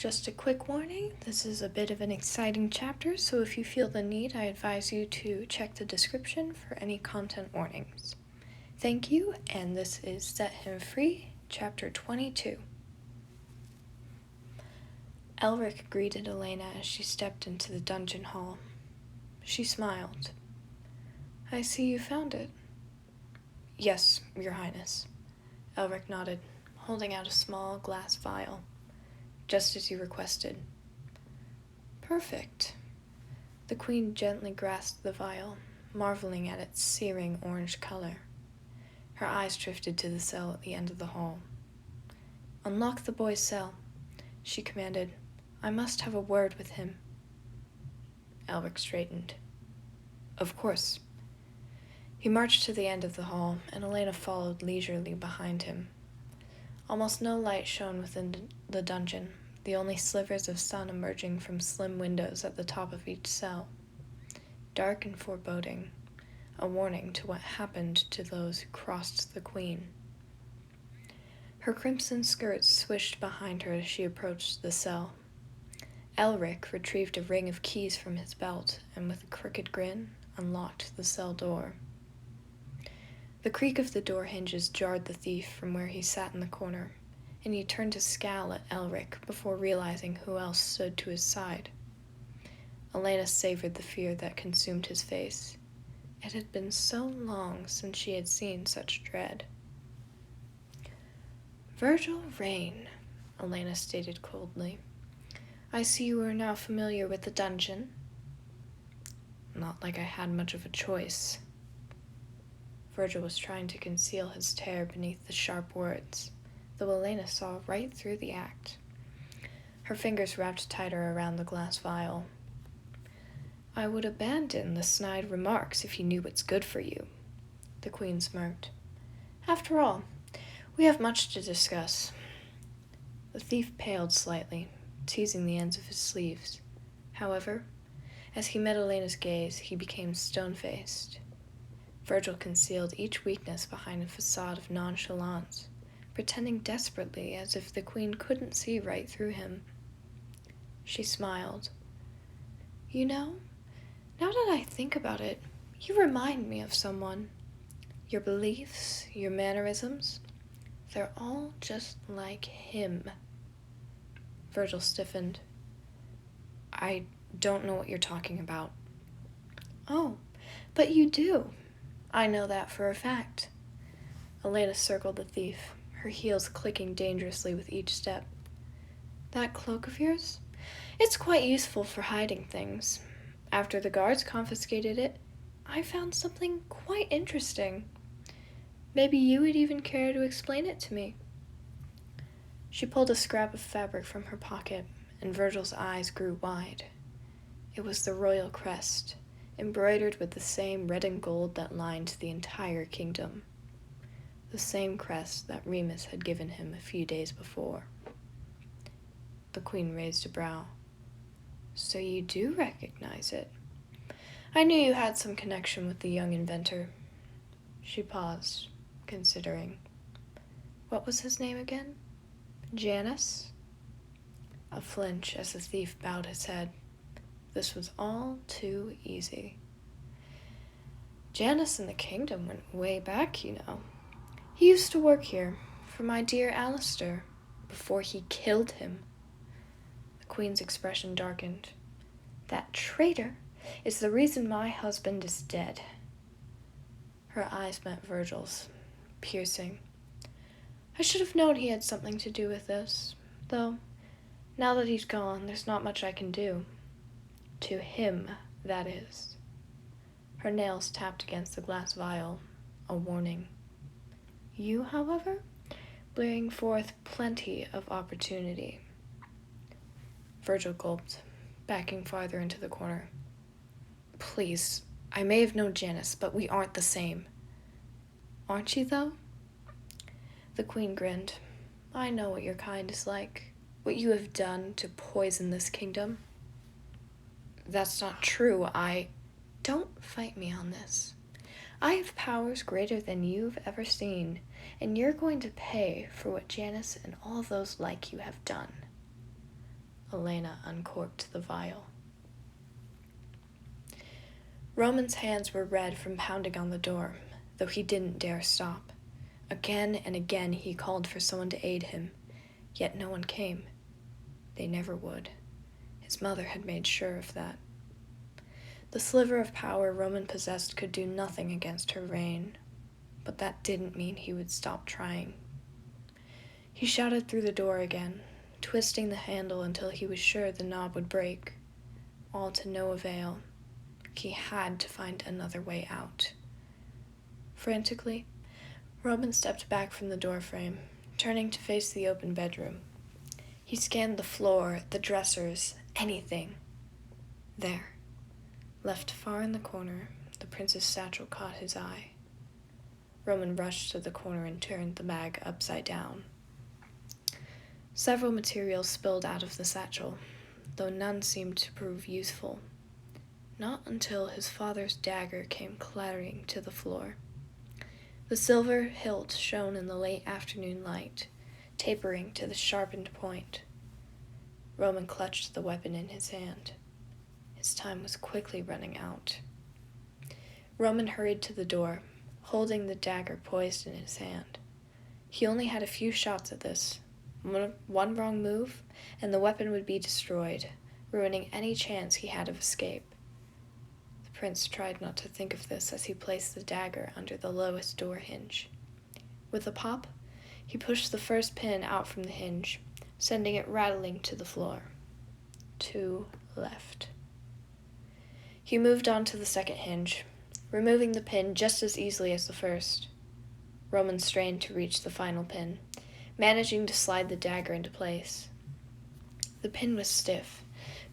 Just a quick warning, this is a bit of an exciting chapter, so if you feel the need, I advise you to check the description for any content warnings. Thank you, and this is Set Him Free, Chapter 22. Elric greeted Elena as she stepped into the dungeon hall. She smiled. "I see you found it." "Yes, Your Highness." Elric nodded, holding out a small glass vial. "Just as you requested." "Perfect." The queen gently grasped the vial, marveling at its searing orange color. Her eyes drifted to the cell at the end of the hall. "Unlock the boy's cell," she commanded. "I must have a word with him." Elric straightened. "Of course." He marched to the end of the hall, and Elena followed leisurely behind him. Almost no light shone within the dungeon, the only slivers of sun emerging from slim windows at the top of each cell. Dark and foreboding, a warning to what happened to those who crossed the queen. Her crimson skirt swished behind her as she approached the cell. Elric retrieved a ring of keys from his belt and with a crooked grin unlocked the cell door. The creak of the door hinges jarred the thief from where he sat in the corner, and he turned to scowl at Elric before realizing who else stood to his side. Elena savored the fear that consumed his face. It had been so long since she had seen such dread. "Virgil Rain," Elena stated coldly. "I see you are now familiar with the dungeon." "Not like I had much of a choice." Virgil was trying to conceal his terror beneath the sharp words, though Elena saw right through the act. Her fingers wrapped tighter around the glass vial. "I would abandon the snide remarks if you knew what's good for you," the queen smirked. "After all, we have much to discuss." The thief paled slightly, teasing the ends of his sleeves. However, as he met Elena's gaze, he became stone-faced. Virgil concealed each weakness behind a facade of nonchalance, pretending desperately as if the queen couldn't see right through him. She smiled. "You know, now that I think about it, you remind me of someone. Your beliefs, your mannerisms, they're all just like him." Virgil stiffened. "I don't know what you're talking about." "Oh, but you do. I know that for a fact." Elena circled the thief, her heels clicking dangerously with each step. "That cloak of yours? It's quite useful for hiding things. After the guards confiscated it, I found something quite interesting. Maybe you would even care to explain it to me." She pulled a scrap of fabric from her pocket, and Virgil's eyes grew wide. It was the royal crest, embroidered with the same red and gold that lined the entire kingdom. The same crest that Remus had given him a few days before. The queen raised a brow. "So you do recognize it? I knew you had some connection with the young inventor." She paused, considering. "What was his name again? Janus?" A flinch as the thief bowed his head. This was all too easy. "Janus and the kingdom went way back, you know. He used to work here for my dear Alistair before he killed him." The queen's expression darkened. "That traitor is the reason my husband is dead." Her eyes met Virgil's, piercing. "I should have known he had something to do with this, though now that he's gone, there's not much I can do. To him, that is." Her nails tapped against the glass vial, a warning. "You, however, bring forth plenty of opportunity." Virgil gulped, backing farther into the corner. "Please, I may have known Janus, but we aren't the same." "Aren't you, though?" The queen grinned. "I know what your kind is like, what you have done to poison this kingdom." "That's not true. Don't fight me on this. I have powers greater than you've ever seen, and you're going to pay for what Janus and all those like you have done." Elena uncorked the vial. Roman's hands were red from pounding on the door, though he didn't dare stop. Again and again he called for someone to aid him, yet no one came. They never would. His mother had made sure of that. The sliver of power Roman possessed could do nothing against her reign, but that didn't mean he would stop trying. He shouted through the door again, twisting the handle until he was sure the knob would break. All to no avail. He had to find another way out. Frantically, Roman stepped back from the doorframe, turning to face the open bedroom. He scanned the floor, the dressers, anything. There, left far in the corner, the prince's satchel caught his eye. Roman rushed to the corner and turned the bag upside down. Several materials spilled out of the satchel, though none seemed to prove useful. Not until his father's dagger came clattering to the floor. The silver hilt shone in the late afternoon light, tapering to the sharpened point. Roman clutched the weapon in his hand. His time was quickly running out. Roman hurried to the door, holding the dagger poised in his hand. He only had a few shots at this. One wrong move, and the weapon would be destroyed, ruining any chance he had of escape. The prince tried not to think of this as he placed the dagger under the lowest door hinge. With a pop, he pushed the first pin out from the hinge, sending it rattling to the floor. 2 left. He moved on to the second hinge, removing the pin just as easily as the first. Roman strained to reach the final pin, managing to slide the dagger into place. The pin was stiff,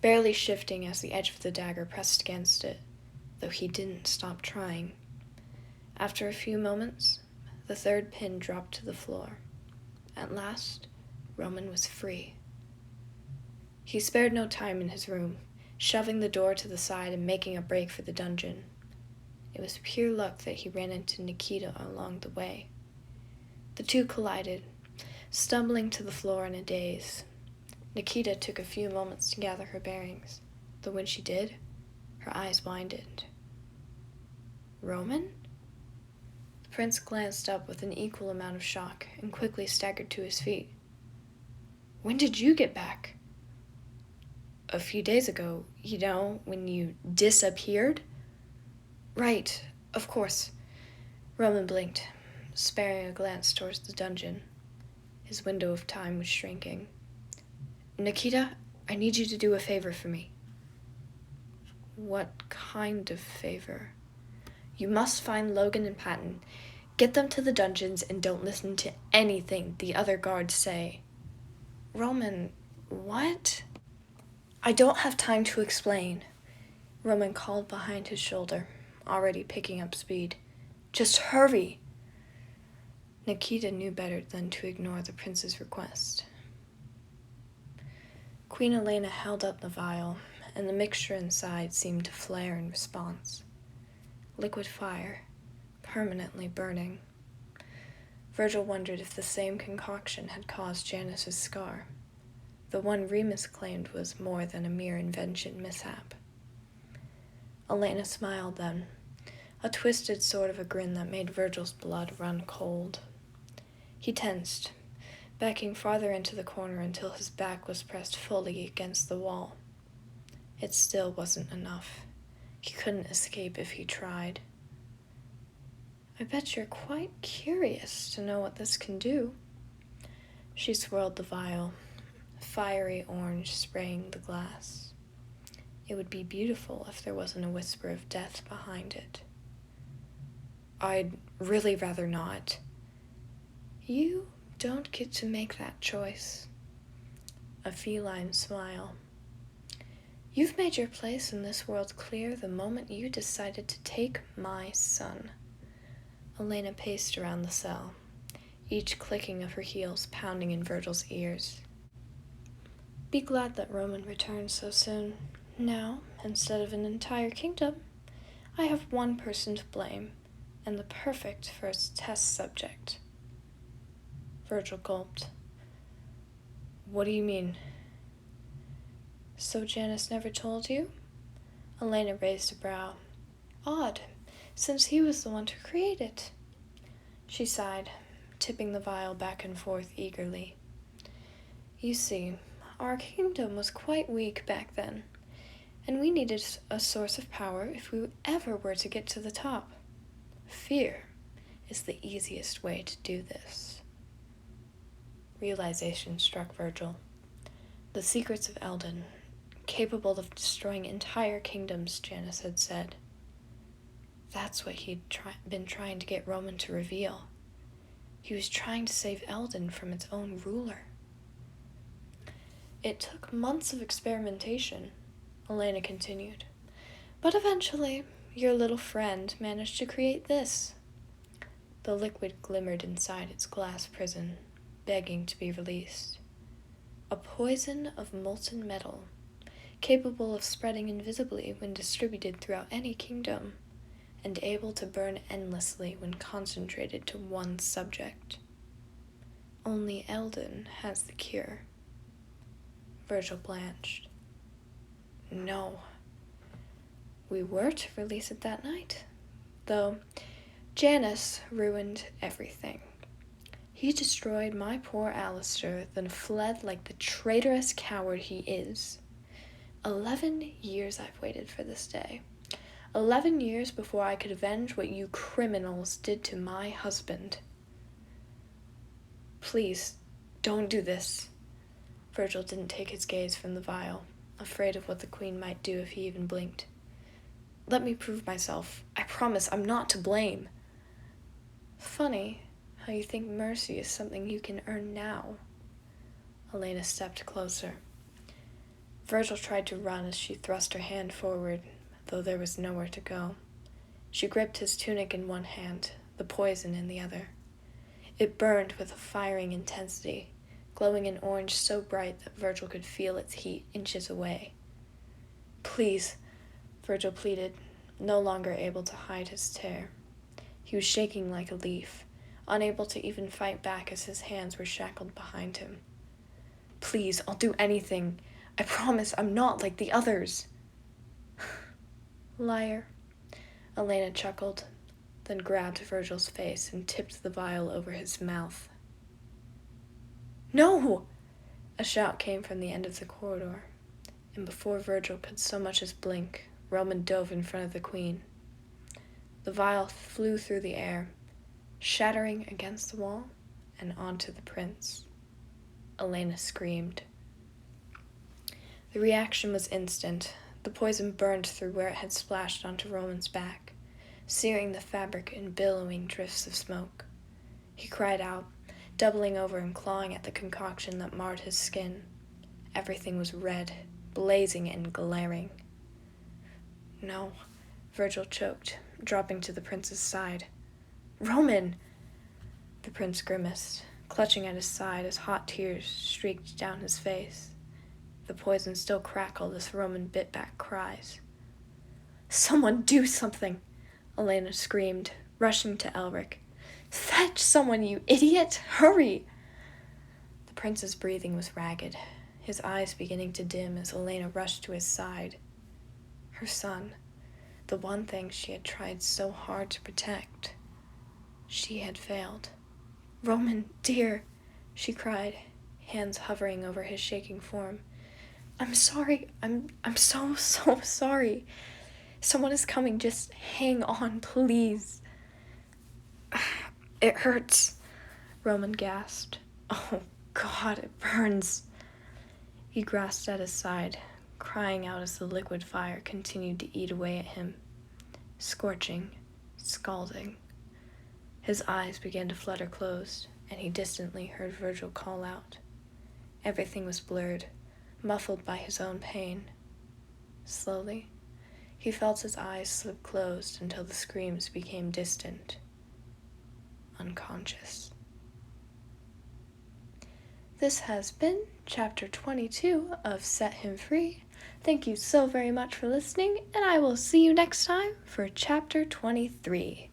barely shifting as the edge of the dagger pressed against it, though he didn't stop trying. After a few moments, the third pin dropped to the floor. At last, Roman was free. He spared no time in his room, shoving the door to the side and making a break for the dungeon. It was pure luck that he ran into Nikita along the way. The two collided, stumbling to the floor in a daze. Nikita took a few moments to gather her bearings, though when she did, her eyes widened. Roman? The prince glanced up with an equal amount of shock and quickly staggered to his feet. When did you get back? A few days ago, when you disappeared? Right, of course. Roman blinked, sparing a glance towards the dungeon. His window of time was shrinking. Nikita, I need you to do a favor for me. What kind of favor? You must find Logan and Patton. Get them to the dungeons and don't listen to anything the other guards say. Roman, what? I don't have time to explain. Roman called behind his shoulder, already picking up speed. Just hurry. Nikita knew better than to ignore the prince's request. Queen Elena held up the vial, and the mixture inside seemed to flare in response. Liquid fire, permanently burning. Virgil wondered if the same concoction had caused Janice's scar. The one Remus claimed was more than a mere invention mishap. Elena smiled then, a twisted sort of a grin that made Virgil's blood run cold. He tensed, backing farther into the corner until his back was pressed fully against the wall. It still wasn't enough. He couldn't escape if he tried. I bet you're quite curious to know what this can do. She swirled the vial, fiery orange spraying the glass. It would be beautiful if there wasn't a whisper of death behind it. I'd really rather not. You don't get to make that choice. A feline smile. You've made your place in this world clear the moment you decided to take my son. Elena paced around the cell, each clicking of her heels pounding in Virgil's ears. Be glad that Roman returned so soon. Now, instead of an entire kingdom, I have one person to blame, and the perfect first test subject. Virgil gulped. What do you mean? So Janus never told you? Elena raised a brow. Odd, since he was the one to create it. She sighed, tipping the vial back and forth eagerly. You see, our kingdom was quite weak back then, and we needed a source of power if we ever were to get to the top. Fear is the easiest way to do this. Realization struck Virgil. The secrets of Eldon, capable of destroying entire kingdoms, Janus had said. That's what he'd been trying to get Roman to reveal. He was trying to save Eldon from its own ruler. It took months of experimentation, Elena continued. But eventually, your little friend managed to create this. The liquid glimmered inside its glass prison, begging to be released. A poison of molten metal, capable of spreading invisibly when distributed throughout any kingdom, and able to burn endlessly when concentrated to one subject. Only Eldon has the cure. Virgil blanched. No. We were to release it that night, though Janus ruined everything. He destroyed my poor Alistair, then fled like the traitorous coward he is. 11 years I've waited for this day. 11 years before I could avenge what you criminals did to my husband. Please, don't do this. Virgil didn't take his gaze from the vial, afraid of what the Queen might do if he even blinked. Let me prove myself. I promise I'm not to blame. Funny how you think mercy is something you can earn now. Elena stepped closer. Virgil tried to run as she thrust her hand forward, though there was nowhere to go. She gripped his tunic in one hand, the poison in the other. It burned with a firing intensity, glowing an orange so bright that Virgil could feel its heat inches away. Please, Virgil pleaded, no longer able to hide his terror. He was shaking like a leaf, unable to even fight back as his hands were shackled behind him. Please, I'll do anything. I promise I'm not like the others. Liar. Elena chuckled, then grabbed Virgil's face and tipped the vial over his mouth. No! A shout came from the end of the corridor, and before Virgil could so much as blink, Roman dove in front of the Queen. The vial flew through the air, shattering against the wall and onto the prince. Elena screamed. The reaction was instant. The poison burned through where it had splashed onto Roman's back, searing the fabric in billowing drifts of smoke. He cried out, doubling over and clawing at the concoction that marred his skin. Everything was red, blazing and glaring. No, Virgil choked, dropping to the prince's side. Roman! The prince grimaced, clutching at his side as hot tears streaked down his face. The poison still crackled as Roman bit back cries. Someone do something! Elena screamed, rushing to Elric. Fetch someone, you idiot! Hurry! The prince's breathing was ragged, his eyes beginning to dim as Elena rushed to his side. Her son, the one thing she had tried so hard to protect. She had failed. Roman, dear, she cried, hands hovering over his shaking form. I'm sorry. I'm so sorry. Someone is coming. Just hang on, please. It hurts, Roman gasped. Oh, God, it burns. He grasped at his side, crying out as the liquid fire continued to eat away at him, scorching, scalding. His eyes began to flutter closed, and he distantly heard Virgil call out. Everything was blurred, muffled by his own pain. Slowly, he felt his eyes slip closed until the screams became distant, unconscious. This has been Chapter 22 of Set Him Free. Thank you so very much for listening, and I will see you next time for Chapter 23.